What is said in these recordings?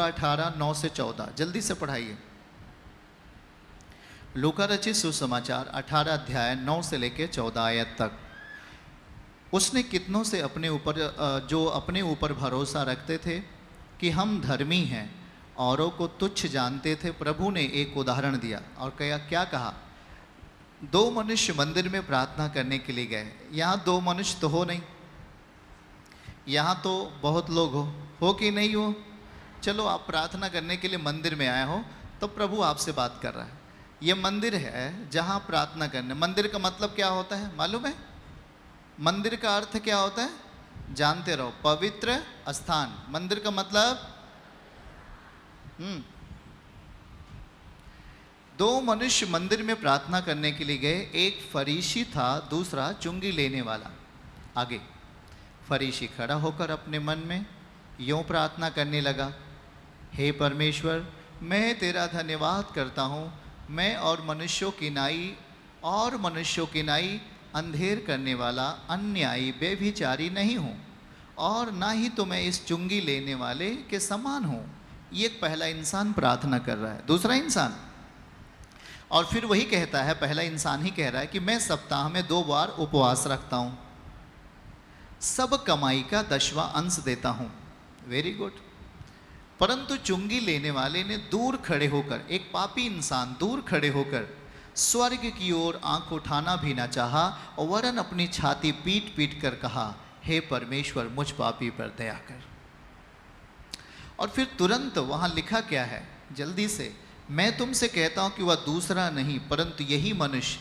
लूका 18:9 से 14, जल्दी से पढ़ाइए। लूका रचित सुसमाचार 18 अध्याय 9 से लेकर 14 आयत तक। उसने कितनों से अपने ऊपर जो अपने ऊपर भरोसा रखते थे कि हम धर्मी हैं, औरों को तुच्छ जानते थे, प्रभु ने एक उदाहरण दिया और क्या कहा? 2 मनुष्य मंदिर में प्रार्थना करने के लिए गए। यहाँ 2 मनुष्य तो हो नहीं, यहाँ तो बहुत लोग हो कि नहीं हो? चलो, आप प्रार्थना करने के लिए मंदिर में आए हो तो प्रभु आपसे बात कर रहा है। ये मंदिर है जहाँ प्रार्थना करने। मंदिर का मतलब क्या होता है मालूम है? मंदिर का अर्थ क्या होता है? जानते रहो, पवित्र स्थान। मंदिर का मतलब 2 मनुष्य मंदिर में प्रार्थना करने के लिए गए। एक फरीसी था, दूसरा चुंगी लेने वाला। आगे, फरीसी खड़ा होकर अपने मन में यूं प्रार्थना करने लगा, हे परमेश्वर, मैं तेरा धन्यवाद करता हूँ, मैं और मनुष्यों की नाई अंधेर करने वाला, अन्यायी, बेभिचारी नहीं हूँ, और ना ही तो मैं इस चुंगी लेने वाले के समान हूँ। ये एक पहला इंसान प्रार्थना कर रहा है। दूसरा इंसान, और फिर वही कहता है, पहला इंसान ही कह रहा है कि मैं सप्ताह में 2 बार उपवास रखता हूँ, सब कमाई का 10वां अंश देता हूँ। Very good. परंतु चुंगी लेने वाले ने दूर खड़े होकर, एक पापी इंसान दूर खड़े होकर स्वर्ग की ओर आंख उठाना भी ना चाहा, और वरन अपनी छाती पीट पीट कर कहा, हे परमेश्वर, मुझ पापी पर दया कर। और फिर तुरंत वहां लिखा क्या है, जल्दी से, मैं तुमसे कहता हूं कि वह दूसरा नहीं परंतु यही मनुष्य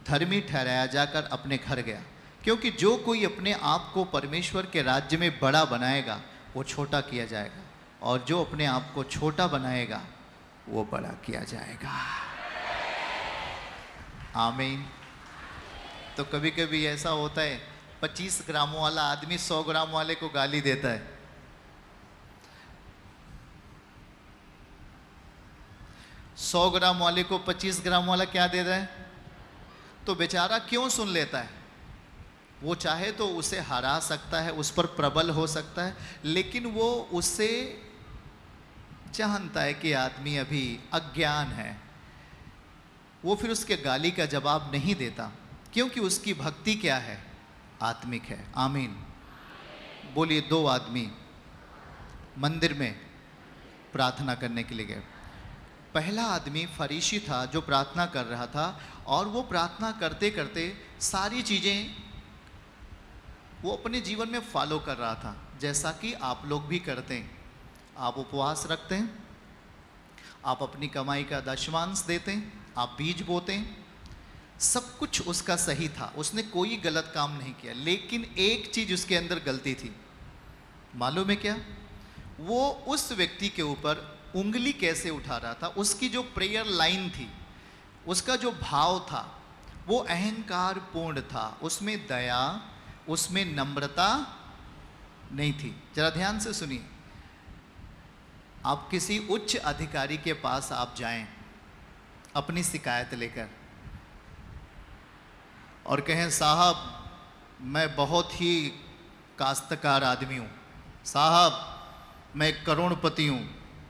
धर्मी ठहराया जाकर अपने घर गया। क्योंकि जो कोई अपने आप को परमेश्वर के राज्य में बड़ा बनाएगा वो छोटा किया जाएगा, और जो अपने आप को छोटा बनाएगा वो बड़ा किया जाएगा। आमीन। तो कभी कभी ऐसा होता है, 25 ग्राम वाला आदमी 100 ग्राम वाले को गाली देता है। सौ ग्राम वाले को 25 ग्राम वाला क्या दे रहा है? तो बेचारा क्यों सुन लेता है? वो चाहे तो उसे हरा सकता है, उस पर प्रबल हो सकता है, लेकिन वो उससे जानता है कि आदमी अभी अज्ञान है। वो फिर उसके गाली का जवाब नहीं देता, क्योंकि उसकी भक्ति क्या है? आत्मिक है। आमीन। बोलिए। 2 आदमी मंदिर में प्रार्थना करने के लिए गए। पहला आदमी फरीसी था जो प्रार्थना कर रहा था, और वो प्रार्थना करते करते सारी चीज़ें वो अपने जीवन में फॉलो कर रहा था, जैसा कि आप लोग भी करते हैं। आप उपवास रखते हैं, आप अपनी कमाई का 10वांश देते हैं, आप बीज बोते हैं, सब कुछ उसका सही था, उसने कोई गलत काम नहीं किया। लेकिन एक चीज़ उसके अंदर गलती थी, मालूम है क्या? वो उस व्यक्ति के ऊपर उंगली कैसे उठा रहा था। उसकी जो प्रेयर लाइन थी, उसका जो भाव था, वो अहंकार पूर्ण था। उसमें दया, उसमें नम्रता नहीं थी। जरा ध्यान से सुनिए। आप किसी उच्च अधिकारी के पास आप जाएं अपनी शिकायत लेकर और कहें, साहब मैं बहुत ही काश्तकार आदमी हूँ, साहब मैं करोड़पति हूँ,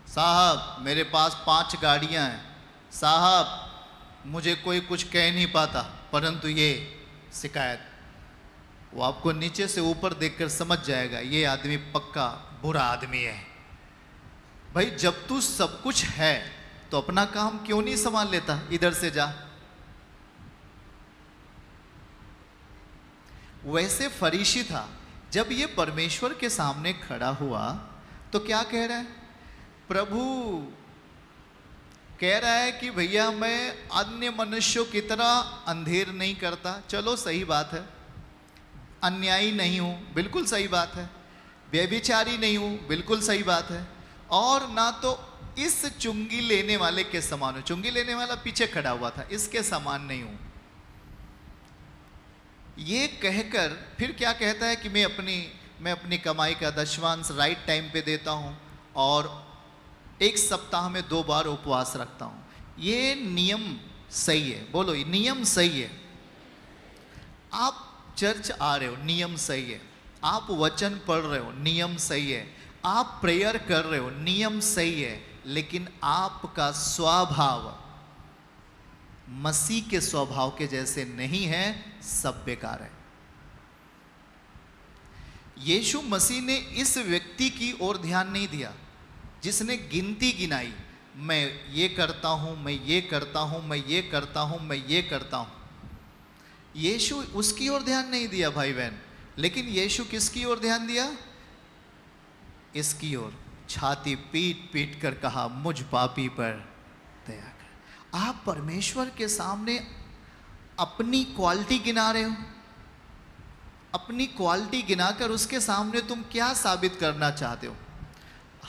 साहब मेरे पास 5 गाड़ियाँ हैं, साहब मुझे कोई कुछ कह नहीं पाता, परंतु ये शिकायत। वो आपको नीचे से ऊपर देखकर समझ जाएगा ये आदमी पक्का बुरा आदमी है। भाई, जब तू सब कुछ है तो अपना काम क्यों नहीं संभाल लेता? इधर से जा। वैसे फरीसी था, जब ये परमेश्वर के सामने खड़ा हुआ तो क्या कह रहा है? प्रभु कह रहा है कि भैया मैं अन्य मनुष्यों की तरह अंधेर नहीं करता। चलो सही बात है। अन्यायी नहीं हूं, बिल्कुल सही बात है। व्यभिचारी नहीं हूं, बिल्कुल सही बात है। और ना तो इस चुंगी लेने वाले के समान हूं, चुंगी लेने वाला पीछे खड़ा हुआ था, इसके समान नहीं हूं। ये कहकर फिर क्या कहता है कि मैं अपनी कमाई का 10वांश राइट टाइम पे देता हूं, और 1 सप्ताह में 2 बार उपवास रखता हूं। ये नियम सही है। बोलो, नियम सही है। आप चर्च आ रहे हो, नियम सही है। आप वचन पढ़ रहे हो, नियम सही है। आप प्रेयर कर रहे हो, नियम सही है, लेकिन आपका स्वभाव मसीह के स्वभाव के जैसे नहीं है, सब बेकार है। यीशु मसीह ने इस व्यक्ति की ओर ध्यान नहीं दिया जिसने गिनती गिनाई, मैं ये करता हूं, मैं ये करता हूं, मैं ये करता हूं, मैं ये करता हूं। यीशु उसकी ओर ध्यान नहीं दिया भाई बहन, लेकिन यीशु किसकी ओर ध्यान दिया? इसकी ओर। छाती पीट पीट कर कहा, मुझ पापी पर दया कर। आप परमेश्वर के सामने अपनी क्वालिटी गिना रहे हो, अपनी क्वालिटी गिनाकर उसके सामने तुम क्या साबित करना चाहते हो?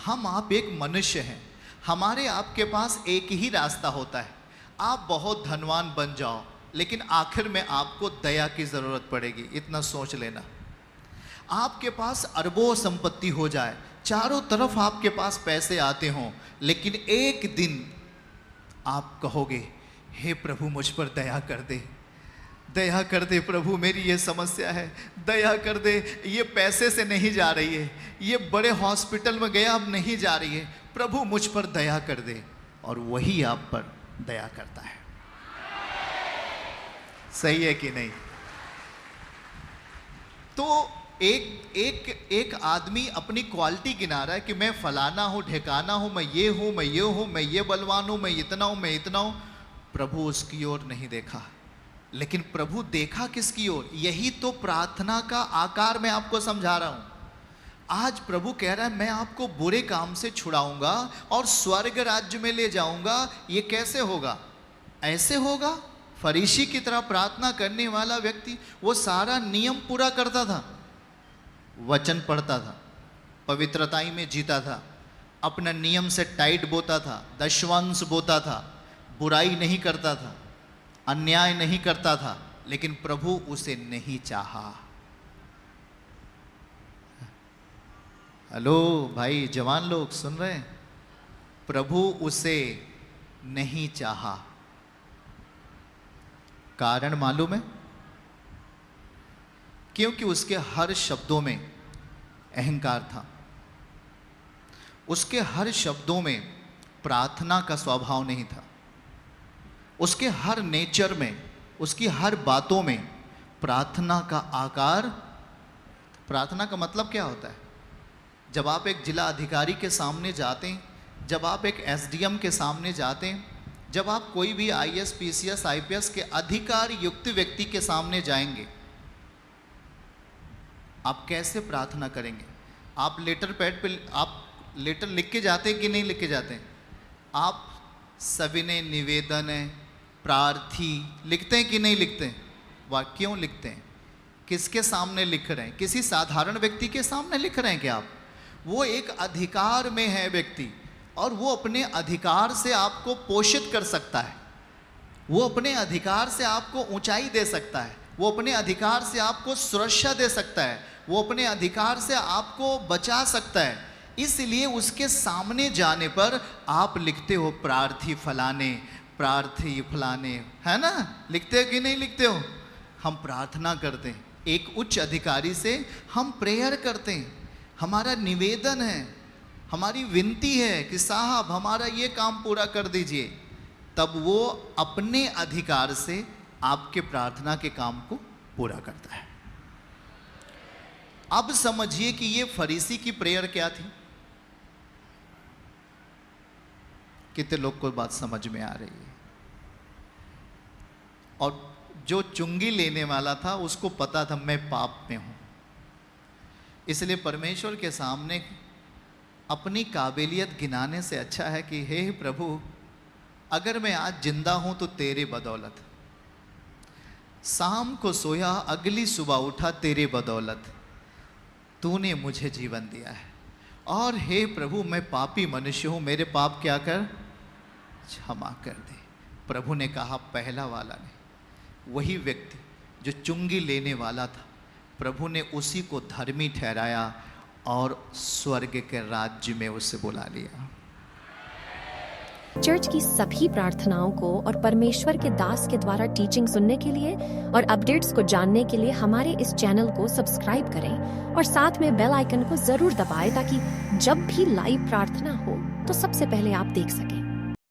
हम आप एक मनुष्य हैं, हमारे आपके पास एक ही रास्ता होता है। आप बहुत धनवान बन जाओ, लेकिन आखिर में आपको दया की ज़रूरत पड़ेगी, इतना सोच लेना। आपके पास अरबों संपत्ति हो जाए, चारों तरफ आपके पास पैसे आते हों, लेकिन एक दिन आप कहोगे, हे प्रभु मुझ पर दया कर दे, दया कर दे प्रभु, मेरी ये समस्या है, दया कर दे, ये पैसे से नहीं जा रही है, ये बड़े हॉस्पिटल में गया अब नहीं जा रही है, प्रभु मुझ पर दया कर दे। और वही आप पर दया करता है। सही है कि नहीं? तो एक आदमी अपनी क्वालिटी गिना रहा है कि मैं फलाना हूं, ढेकाना हूं, मैं ये हूं, मैं ये हूं, मैं ये बलवान हूं, मैं इतना हूं, मैं इतना हूं। प्रभु उसकी ओर नहीं देखा, लेकिन प्रभु देखा किसकी ओर? यही तो प्रार्थना का आकार मैं आपको समझा रहा हूं। आज प्रभु कह रहा है, मैं आपको बुरे काम से छुड़ाऊंगा और स्वर्ग राज्य में ले जाऊंगा। ये कैसे होगा? ऐसे होगा, फरीसी की तरह प्रार्थना करने वाला व्यक्ति, वो सारा नियम पूरा करता था, वचन पढ़ता था, पवित्रताई में जीता था, अपना नियम से टाइट बोता था, दशवंश बोता था, बुराई नहीं करता था, अन्याय नहीं करता था, लेकिन प्रभु उसे नहीं चाहा। हेलो भाई, जवान लोग सुन रहे हैं? प्रभु उसे नहीं चाहा। कारण मालूम है? क्योंकि उसके हर शब्दों में अहंकार था, उसके हर शब्दों में प्रार्थना का स्वभाव नहीं था, उसके हर नेचर में, उसकी हर बातों में प्रार्थना का आकार। प्रार्थना का मतलब क्या होता है? जब आप एक जिला अधिकारी के सामने जाते हैं, जब आप एक एसडीएम के सामने जाते हैं, जब आप कोई भी आईएएस, पीसीएस, आईपीएस के अधिकार युक्त व्यक्ति के सामने जाएंगे, आप कैसे प्रार्थना करेंगे? आप लेटर पैड पे आप लेटर लिख के जाते हैं कि नहीं लिख के जाते हैं? आप सविनय निवेदन है, प्रार्थी लिखते हैं कि नहीं लिखते हैं? वह क्यों लिखते हैं? किसके सामने लिख रहे हैं? किसी साधारण व्यक्ति के सामने लिख रहे हैं क्या आप? वो एक अधिकार में है व्यक्ति, और वो अपने अधिकार से आपको पोषित कर सकता है, वो अपने अधिकार से आपको ऊंचाई दे सकता है, वो अपने अधिकार से आपको सुरक्षा दे सकता है, वो अपने अधिकार से आपको बचा सकता है। इसलिए उसके सामने जाने पर आप लिखते हो प्रार्थी फलाने, प्रार्थी फलाने, है ना? लिखते हो कि नहीं लिखते हो? हम प्रार्थना करते हैं, एक उच्च अधिकारी से हम प्रेयर करते हैं, हमारा निवेदन है, हमारी विनती है कि साहब हमारा ये काम पूरा कर दीजिए। तब वो अपने अधिकार से आपके प्रार्थना के काम को पूरा करता है। अब समझिए कि ये फरीसी की प्रेयर क्या थी। कितने लोग को बात समझ में आ रही है? और जो चुंगी लेने वाला था उसको पता था मैं पाप में हूं, इसलिए परमेश्वर के सामने अपनी काबिलियत गिनाने से अच्छा है कि हे प्रभु, अगर मैं आज जिंदा हूं तो तेरे बदौलत, शाम को सोया अगली सुबह उठा तेरे बदौलत, तूने मुझे जीवन दिया है। और हे प्रभु, मैं पापी मनुष्य हूं, मेरे पाप क्या कर, क्षमा कर दे। प्रभु ने कहा, पहला वाला ने, वही व्यक्ति जो चुंगी लेने वाला था, प्रभु ने उसी को धर्मी ठहराया और स्वर्ग के राज्य में उसे बुला लिया। चर्च की सभी प्रार्थनाओं को और परमेश्वर के दास के द्वारा टीचिंग सुनने के लिए और अपडेट्स को जानने के लिए हमारे इस चैनल को सब्सक्राइब करें और साथ में बेल आइकन को जरूर दबाएं ताकि जब भी लाइव प्रार्थना हो तो सबसे पहले आप देख सकें।